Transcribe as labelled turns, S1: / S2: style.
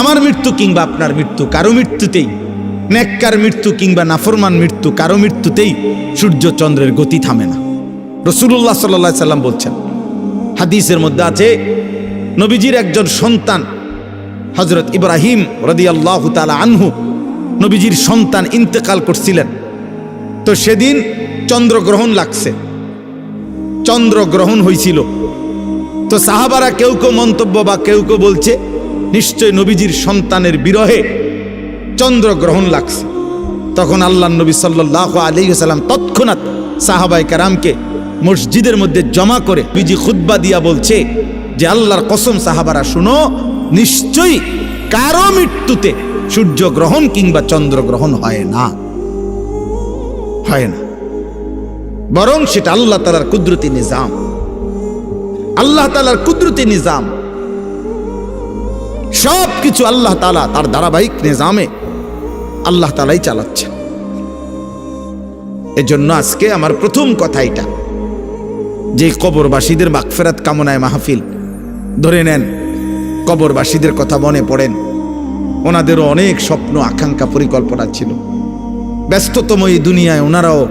S1: আমার মৃত্যু কিংবা আপনার মৃত্যু, কারো মৃত্যুতেই, নেককার মৃত্যু কিংবা নাফরমান মৃত্যু, কারো মৃত্যুতেই সূর্য চন্দ্রের গতি থামে না। রাসূলুল্লাহ সাল্লাল্লাহু আলাইহি সাল্লাম বলছেন, হাদিসের মধ্যে আছে, নবীজির একজন সন্তান হযরত ইব্রাহিম রাদিয়াল্লাহু তাআলা আনহু, নবীজির সন্তান ইন্তেকাল করছিলেন। তো সেদিন চন্দ্রগ্রহণ লাগছে, চন্দ্রগ্রহণ হয়েছিল। তো সাহাবারা কেউ কেউ মন্তব্য বা কেউ কেউ বলছে নিশ্চয় নবীজির সন্তানের বিরহে চন্দ্রগ্রহণ লাগছে। তখন আল্লাহর নবী সাল্লাল্লাহু আলাইহি ওয়াসাল্লাম তৎক্ষণাৎ সাহাবায়ে কেরামকে মসজিদের মধ্যে জমা করে নবীজি খুতবা দিয়া বলছে যে আল্লাহর কসম সাহাবারা শুনো, নিশ্চয়ই কারো মৃত্যুতে সূর্যগ্রহণ কিংবা চন্দ্রগ্রহণ হয় না, হয় না, বরং সেটা আল্লাহ তাআলার কুদরতি নিজাম, আল্লাহ তাআলার কুদরতি নিজাম। সব কিছু আল্লাহ তাআলা তার ধারাবাহিক নিজামে আল্লাহ তাআলাই চালাচ্ছেন। এজন্য আজকে আমার প্রথম কথা এটা যে কবরবাসীদের মাগফিরাত কামনায় মাহফিল, ধরে নেন কবরবাসীদের কথা মনে পড়েন, ওনাদেরও অনেক স্বপ্ন আকাঙ্ক্ষা পরিকল্পনা ছিল। ব্যস্ততম এই দুনিয়ায় ওনারাও